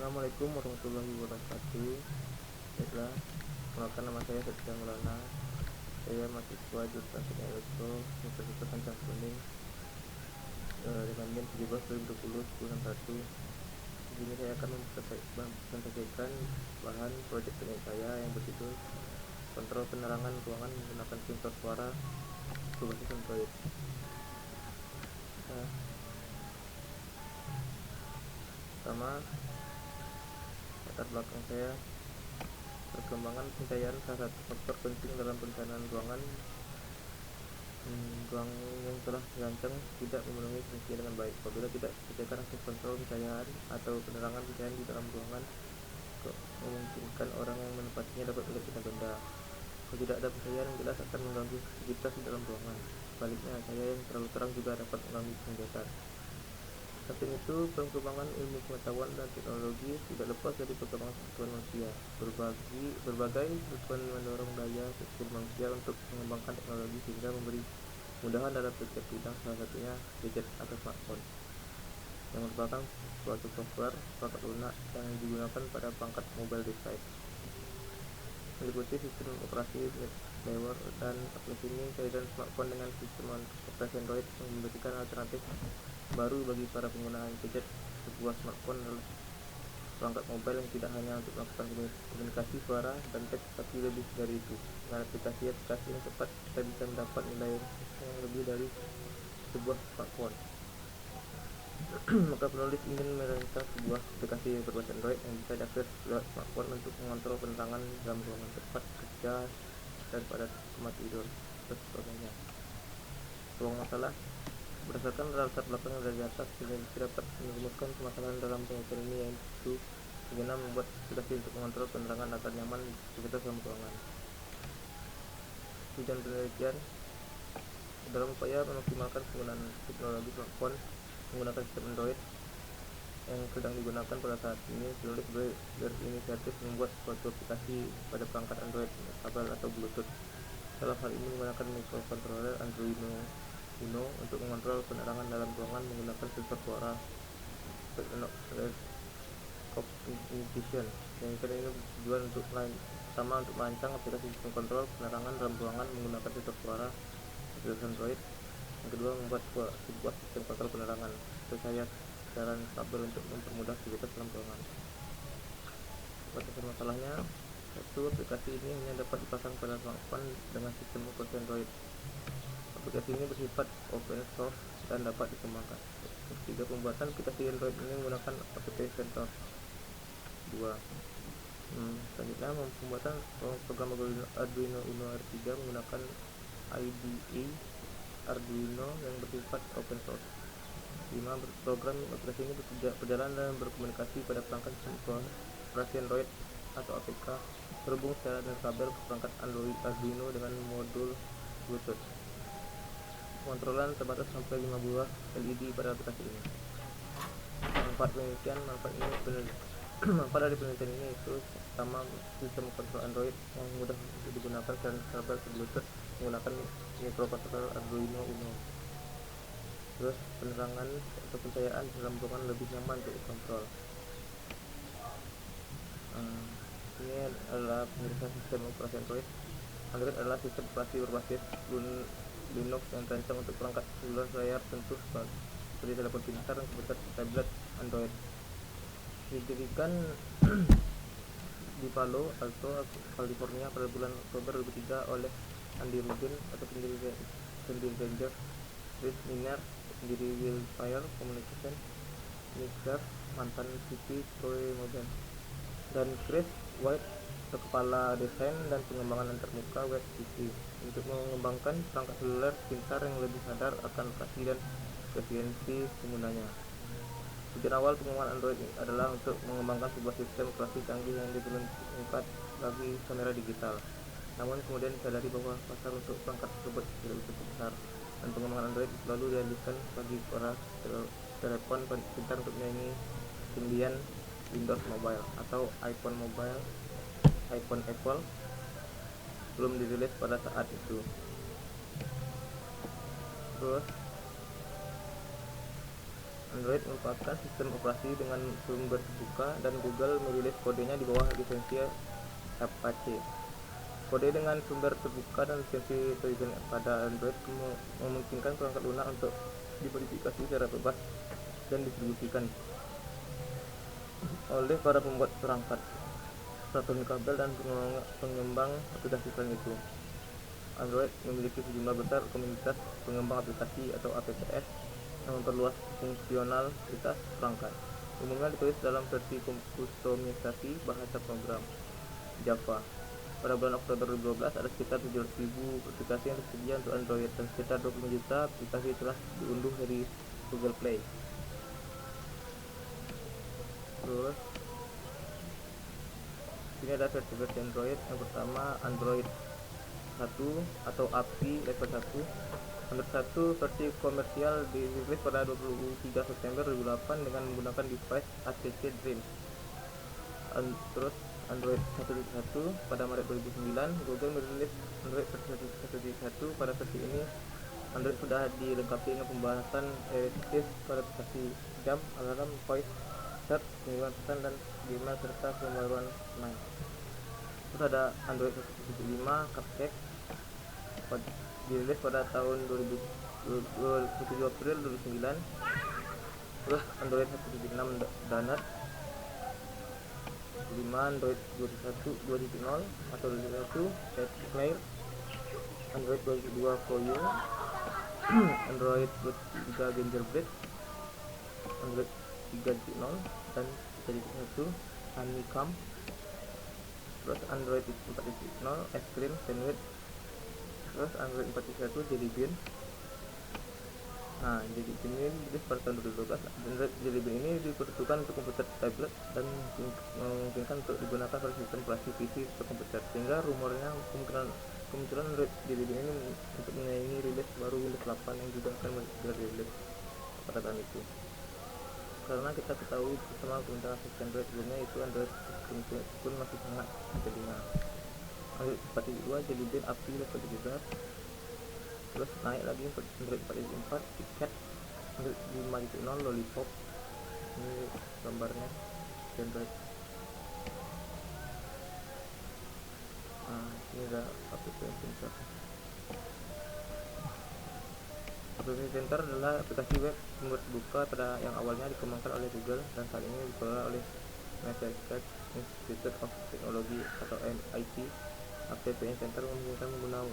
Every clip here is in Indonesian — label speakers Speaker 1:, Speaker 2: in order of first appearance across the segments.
Speaker 1: Assalamualaikum warahmatullahi wabarakatuh. Baiklah, perkenalkan nama saya Setia Maulana. Saya mahasiswa jurusan Teknik Elektro Universitas Sancang Kuning dengan NIM 17/2020/1. Di sini saya akan mempresentasikan bahan proyek teknik saya yang berjudul kontrol penerangan ruangan menggunakan sensor suara berbasis Android. Pertama, latar belakang saya. Perkembangan pencahayaan salah satu faktor penting dalam perencanaan ruangan. Ruang yang telah dirancang tidak memenuhi fungsinya dengan baik apabila tidak disediakan akses kontrol pencahayaan atau penerangan pencahayaan di dalam ruangan, memungkinkan orang yang menempatinya dapat melihat benda-benda. Kalau tidak ada pencahayaan yang jelas akan mengganggu aktivitas di dalam ruangan. Sebaliknya, cahaya yang terlalu terang juga dapat mengganggu kegiatan. Samping itu, perkembangan ilmu pengetahuan dan teknologi tidak lepas dari perkembangan pengetahuan manusia. Berbagai kebutuhan mendorong daya pikir manusia untuk mengembangkan teknologi sehingga memberi kemudahan dalam setiap bidang, salah satunya gadget atau smartphone yang merupakan suatu software perangkat lunak yang digunakan pada perangkat mobile device, meliputi sistem operasi malware dan aplikasi ini. Kehadiran smartphone dengan sistem operasi Android yang memberikan alternatif baru bagi para pengguna gadget. Sebuah smartphone adalah perangkat mobile yang tidak hanya untuk melakukan komunikasi suara dan teks, tapi lebih dari itu. Dengan aplikasi yang tepat, kita bisa mendapat nilai yang lebih dari sebuah smartphone. Maka penulis ingin merancang sebuah aplikasi berbasis Android yang bisa diakses lewat smartphone untuk mengontrol penerangan dalam ruangan, tempat kerja, dan pada tempat tidur dan sebagainya. Ruang masalah. Berdasarkan latar belakang dari atas, kita dapat merumuskan permasalahan dalam penelitian ini, yaitu bagaimana membuat aplikasi untuk mengontrol penerangan agar nyaman aktivitas dalam ruangan. Tujuan penelitian dalam upaya memaksimalkan penggunaan teknologi smartphone menggunakan sistem Android yang sedang digunakan pada saat ini. Penulis berinisiatif membuat suatu aplikasi pada perangkat Android kabel atau Bluetooth. Dalam hal ini menggunakan microcontroller Arduino Uno untuk mengontrol penerangan dalam ruangan menggunakan sensor suara communication. Yang ini tujuan untuk pertama untuk merancang aplikasi sistem kontrol penerangan dalam ruangan menggunakan sensor suara berbasis Android. Yang kedua, membuat sebuah sistem kontrol penerangan percaya jalan stabil untuk mempermudah aktivitas dalam ruangan. Batasan masalahnya. Satu, aplikasi ini hanya dapat dipasang pada smartphone dengan sistem operasi Android. Aplikasi ini bersifat open source dan dapat dikembangkan. Ketiga, pembuatan aplikasi Android ini menggunakan aplikasi sensor. 2. Selanjutnya, pembuatan program Arduino Uno R3 menggunakan IDE Arduino yang bersifat open source. 5. Program aplikasi ini berjalan dan berkomunikasi pada perangkat operasi Android atau APK, terhubung secara kabel ke perangkat Arduino dengan modul Bluetooth. Pengontrolan terbatas sampai 5 buah LED pada aplikasi ini. Manfaat dari penelitian ini itu pertama, sistem kontrol Android yang mudah untuk digunakan dan kabel ke Bluetooth menggunakan microcontroller Arduino Uno. Terus, penerangan atau pencahayaan dalam ruangan lebih nyaman untuk dikontrol. Ini adalah penjelasan sistem operasi Android. Android adalah sistem operasi berbasis Linux yang terancang untuk perangkat seluler layar sentuh seperti telepon pintar dan komputer tablet Android. Didirikan di Palo Alto, California pada bulan Oktober 2003 oleh Andy Rubin atau pendiri Ranger, Chris Miner, pendiri Wildfire Communication, Nick Graff, mantan VP Troy Mogen, dan Chris White, kepala desain dan pengembangan antarmuka Web TV, untuk mengembangkan perangkat seluler pintar yang lebih sadar akan lokasi dan preferensi penggunanya. Tujuan awal pengembangan Android adalah untuk mengembangkan sebuah sistem operasi canggih yang diperuntukkan bagi kamera digital. Namun kemudian disadari bahwa pasar untuk perangkat tersebut tidak begitu besar, dan pengembangan Android selalu dialihkan bagi para telepon pintar untuk menyaingi ketinggian Windows Mobile atau iPhone Mobile. iPhone Apple belum dirilis pada saat itu. Terus Android merupakan sistem operasi dengan sumber terbuka dan Google merilis kodenya di bawah lisensi Apache. Kode dengan sumber terbuka dan lisensi terjun pada Android memungkinkan perangkat lunak untuk dimodifikasi secara bebas dan distribusikan oleh para pembuat perangkat, platform kabel, dan pengembang aplikasi selain itu. Android memiliki sejumlah besar komunitas pengembang aplikasi atau APPS yang memperluas fungsionalitas perangkat. Umumnya ditulis dalam versi kustomisasi bahasa program Java. Pada bulan Oktober 2012 ada sekitar 700.000 aplikasi yang tersedia untuk Android dan sekitar 25 juta aplikasi telah diunduh dari Google Play. Terus ini ada versi Android. Yang pertama Android 1 atau API level 1. Android 1 versi komersial dirilis pada 23 September 2008 dengan menggunakan device HTC Dream. Terus Android 1.1 pada Maret 2009, Google merilis Android versi 1.1. Pada versi ini Android sudah dilengkapi dengan pembahasan assist pada aplikasi jam, alarm, voice, search, pengiriman pesan, dan email serta pembaruan mail. Terus ada Android 1.5 Cupcake dirilis pada tahun 27 April 2009. Terus Android 1.6 Donut. 5 Android 2.1 atau 2.1 Snare. Android 2.2 Koyo. Android 2.3 Gingerbread. Android 3.0 dan 3.1 Honeycomb. Terus Android 4.0 Es Krim Sandwich. Terus Android 4.1 Jelly Bean. Nah, Jelly Bean ini dirilis pada tahun 2012. Android Jelly Bean ini diperuntukkan untuk komputer tablet dan memungkinkan untuk digunakan pada sistem operasi PC atau komputer, sehingga rumornya kemunculan Android Jelly Bean ini untuk menyaingi rilis baru Windows 8 yang juga akan dirilis pada tahun itu. Karena kita ketahui bersama penggunaan sistem Android sebelumnya itu Android pun masih sangat telinga. Android 4.2 Jelly Bean API level 17. Terus naik lagi Android 4.4 KitKat. Android 5.0 Lollipop. Ini gambarnya Android. Nah, ini ada aplikasi center. Aplikasi center adalah aplikasi web sumber terbuka pada yang awalnya dikembangkan oleh Google dan saat ini dikelola oleh Massachusetts Institute of Technology atau MIT. Aplikasi Center memungkinkan pengguna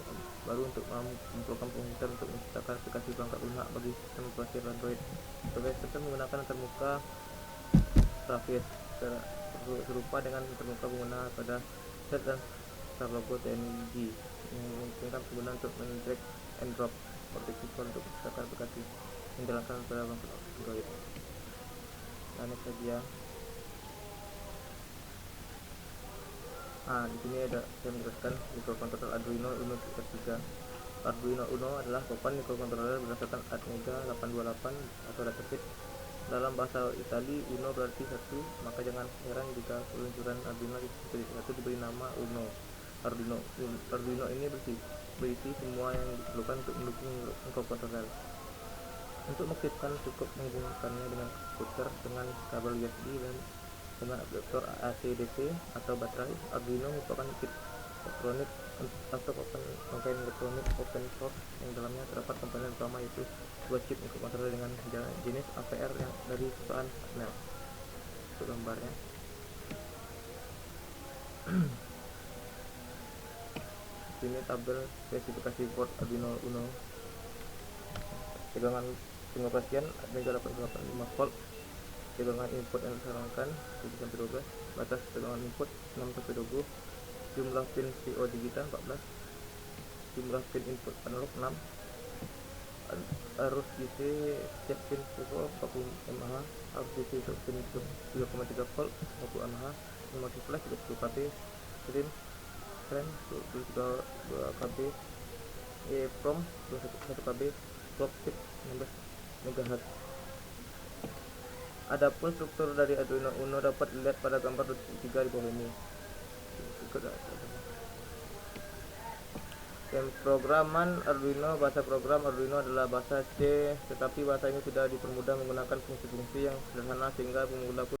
Speaker 1: baru untuk memprogram komputer untuk menciptakan aplikasi perangkat lunak bagi sistem operasi Android. Aplikasi Center menggunakan termuka interface serupa dengan termuka pengguna pada set dan Starlogo TNG yang memungkinkan pengguna untuk men-drag and drop proteksi untuk menciptakan aplikasi yang dijalankan pada perangkat Android. Nah, next saja. Di sini ada saya menjelaskan microcontroller Arduino Uno 3. Arduino Uno adalah papan microcontroller berdasarkan Atmega 828 atau database. Dalam bahasa Itali, Uno berarti satu, maka jangan heran jika peluncuran Arduino 1 diberi nama Uno. Arduino ini berisi semua yang diperlukan untuk mendukung microcontroller. Untuk mengaktifkan cukup menghubungkannya dengan komputer dengan kabel USB dan dengan adaptor AC/DC atau baterai. Arduino merupakan kit elektronik atau komponen elektronik open source yang dalamnya terdapat komponen utama yaitu dua chip microcontroller dengan jenis AVR yang dari perusahaan Atmel. Untuk gambarnya. Ini tabel spesifikasi board Arduino Uno. Tegangan pengoperasian Atmega 885 volt. Tegangan input yang disarankan 7-12, batas tegangan input 6-20, jumlah pin CO digital 14, jumlah pin input analog 6, arus DC setiap pin 40 mAh, arus DC untuk pin 3,3 volt 40 mAh, memiliki flash 30 kb, stream 22 kb, EEPROM 21 kb, clock speed 16 MHz. Adapun struktur dari Arduino Uno dapat dilihat pada gambar 3 di bawah ini. Pemrograman Arduino. Bahasa program Arduino adalah bahasa C, tetapi bahasa ini sudah dipermudah menggunakan fungsi-fungsi yang sederhana sehingga pemula pun